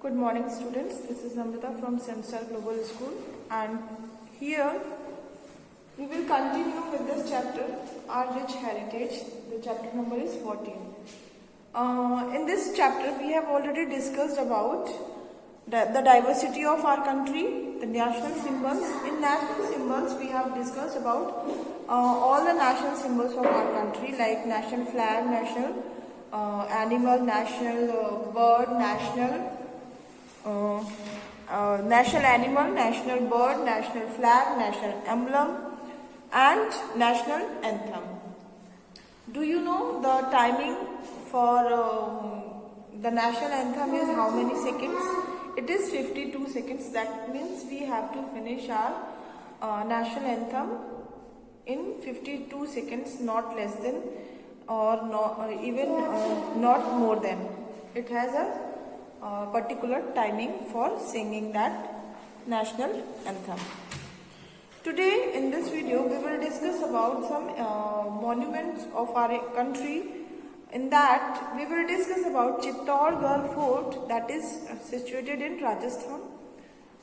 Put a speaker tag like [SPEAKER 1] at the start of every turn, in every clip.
[SPEAKER 1] Good morning students, this is Namrata from Semstar Global School and here we will continue with this chapter, Our Rich Heritage. The chapter number is 14. In this chapter we have already discussed about the diversity of our country, the national symbols. In national symbols we have discussed about all the national symbols of our country like national flag, national animal, national bird, national animal, national bird, national flag, national emblem and national anthem. Do you know the timing for the national anthem is how many seconds? It is 52 seconds. That means we have to finish our national anthem in 52 seconds, not less than or not more than. It has a particular timing for singing that national anthem. Today in this video we will discuss about some monuments of our country. In that we will discuss about Chittorgarh Fort that is situated in Rajasthan,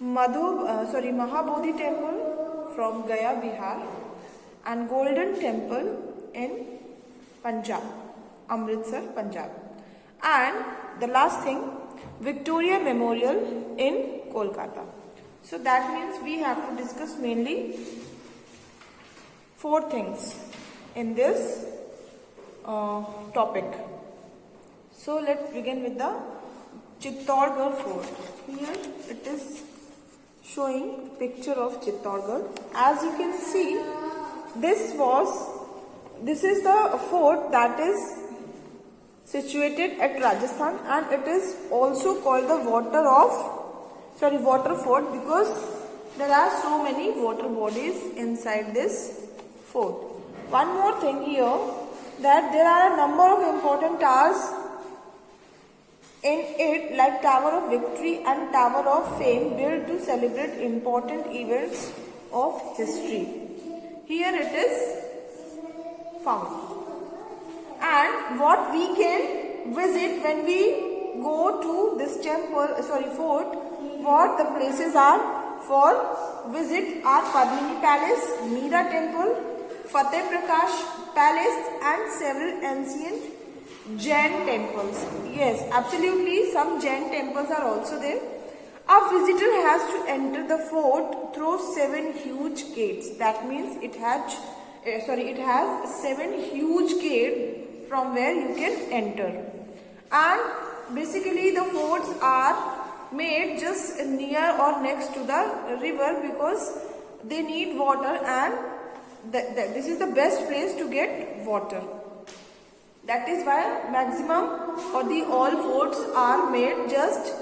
[SPEAKER 1] Mahabodhi Temple from Gaya, Bihar, and Golden Temple in Punjab, Amritsar, Punjab, and the last thing, Victoria Memorial in Kolkata. So that means we have to discuss mainly 4 things in this topic. So let's begin with the Chittorgarh Fort. Here it is showing picture of Chittorgarh. As you can see, this is the fort that is situated at Rajasthan, and it is also called the water fort because there are so many water bodies inside this fort. One more thing here, that there are a number of important towers in it like Tower of Victory and Tower of Fame built to celebrate important events of history. Here it is found. And what we can visit when we go to this fort, what the places are for visit are Padmini Palace, Meera Temple, Fateh Prakash Palace and several ancient Jain temples. Yes, absolutely, some Jain temples are also there. A visitor has to enter the fort through 7 huge gates. That means it has 7 huge gates from where you can enter. And basically the forts are made just near or next to the river because they need water, and this is the best place to get water. That is why maximum or all forts are made just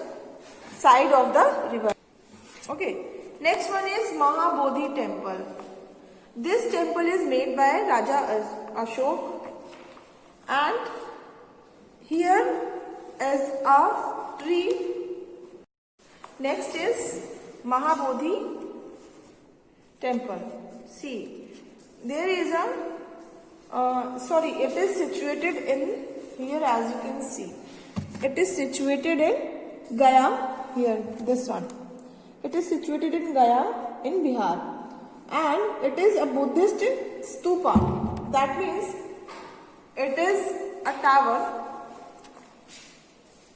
[SPEAKER 1] side of the river. Okay. Next one is Mahabodhi Temple. This temple is made by Raja Ashok, and here is a tree. Next is Mahabodhi Temple. See, there is it is situated in here, as you can see. It is situated in Gaya, here, this one. It is situated in Gaya in Bihar, and it is a Buddhist stupa. That means it is a tower.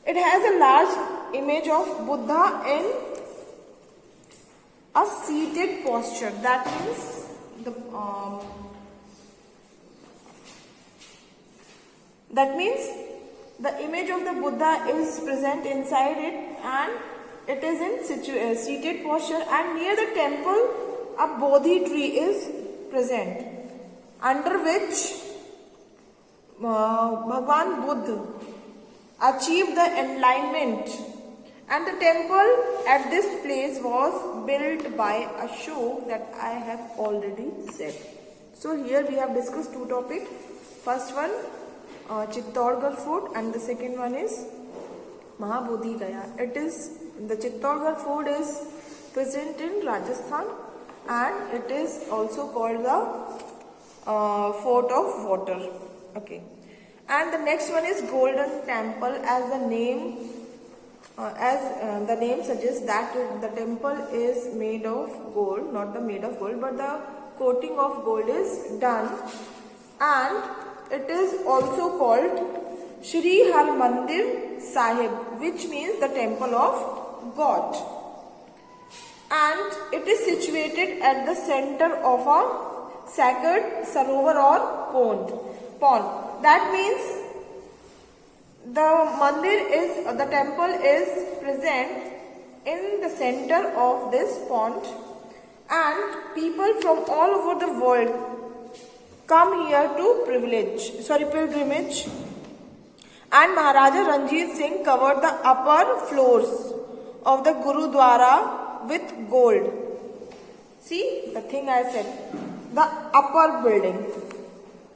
[SPEAKER 1] It has a large image of Buddha in a seated posture. That means the image of the Buddha is present inside it, and it is in seated posture, and near the temple a Bodhi tree is present, under which Bhagwan Buddha achieved the enlightenment, and the temple at this place was built by Ashok, that I have already said. So here we have discussed 2 topics. First one Chittorgarh Fort, and the second one is Mahabodhi Gaya. The Chittorgarh Fort is present in Rajasthan, and it is also called the Fort of Water. Okay. And the next one is Golden Temple, as the name as the name suggests that the temple is made of gold, not the made of gold, but the coating of gold is done, and it is also called Shri Harmandir Sahib, which means the temple of God, and it is situated at the center of a sacred sarovar or pond. That means the temple is present in the center of this pond, and people from all over the world come here to pilgrimage. And Maharaja Ranjit Singh covered the upper floors of the Gurudwara with gold. See the thing I said, the upper building,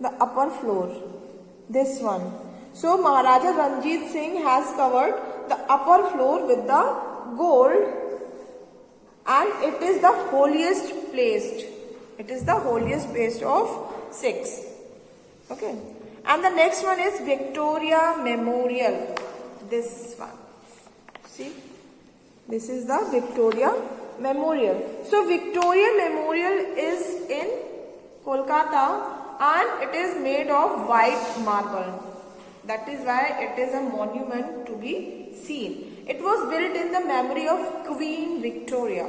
[SPEAKER 1] the upper floor, this one. So Maharaja Ranjit Singh has covered the upper floor with the gold, and it is the holiest place. It is the holiest place of Sikhs. Okay. And the next one is Victoria Memorial. This one. See, this is the Victoria Memorial. So Victoria Memorial is in Kolkata, and it is made of white marble. That is why it is a monument to be seen. It was built in the memory of Queen Victoria.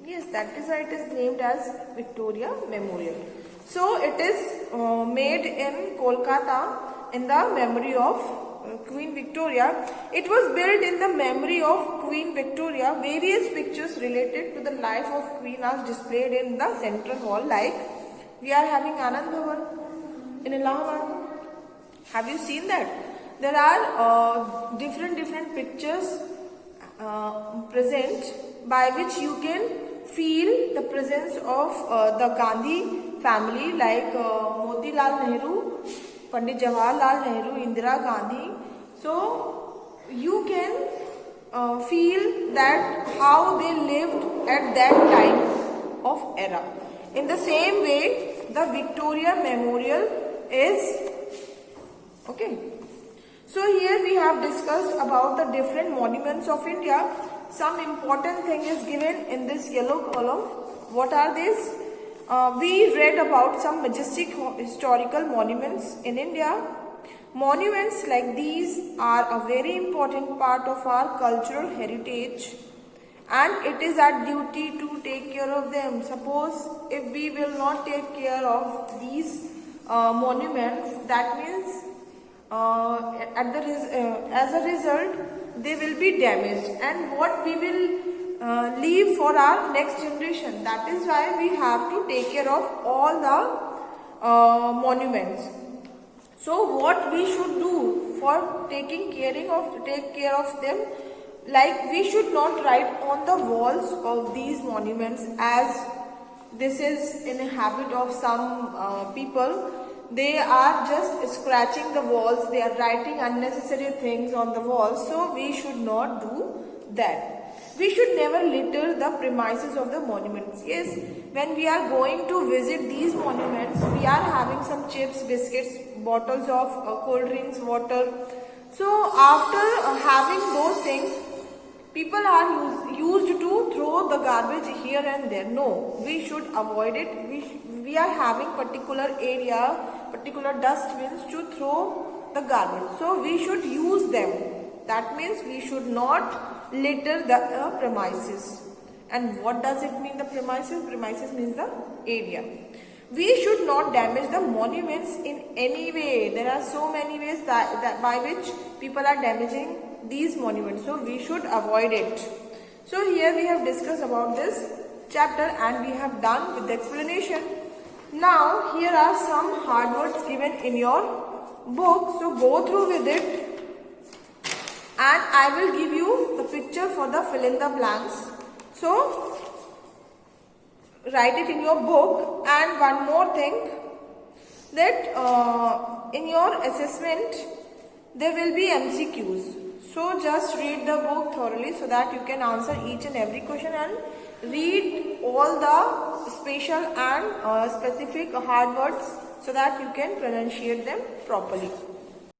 [SPEAKER 1] Yes, that is why it is named as Victoria Memorial. So it is made in Kolkata in the memory of Queen Victoria. It was built in the memory of Queen Victoria. Various pictures related to the life of Queen are displayed in the central hall, like we are having Anand Bhavan in Allahabad. Have you seen that? There are different pictures present by which you can feel the presence of the Gandhi family, like Motilal Nehru, Pandit Jawaharlal Nehru, Indira Gandhi. So you can feel that how they lived at that time of era. In the same way, the Victoria Memorial is okay. So here we have discussed about the different monuments of India. Some important thing is given in this yellow column. What are these? We read about some majestic historical monuments in India. Monuments like these are a very important part of our cultural heritage, and it is our duty to take care of them. Suppose if we will not take care of these monuments, that means as a result they will be damaged, and what we will leave for our next generation. That is why we have to take care of all the monuments. So what we should do for take care of them, like we should not write on the walls of these monuments, as this is in a habit of some people. They are just scratching the walls, they are writing unnecessary things on the walls. So we should not do that. We should never litter the premises of the monuments. Yes, when we are going to visit these monuments, we are having some chips, biscuits, bottles of cold drinks, water. So after having those things, people are used to throw the garbage here and there. No, we should avoid it. We are having particular area, particular dustbins to throw the garbage. So we should use them. That means we should not litter the premises. And what does it mean, the premises? Premises means the area. We should not damage the monuments in any way. There are so many ways that by which people are damaging these monuments. So we should avoid it. So here we have discussed about this chapter and we have done with the explanation. Now here are some hard words given in your book. So go through with it. And I will give you the picture for the fill in the blanks. So write it in your book. And one more thing, that in your assessment there will be MCQs. So just read the book thoroughly so that you can answer each and every question, and read all the special and specific hard words so that you can pronunciate them properly.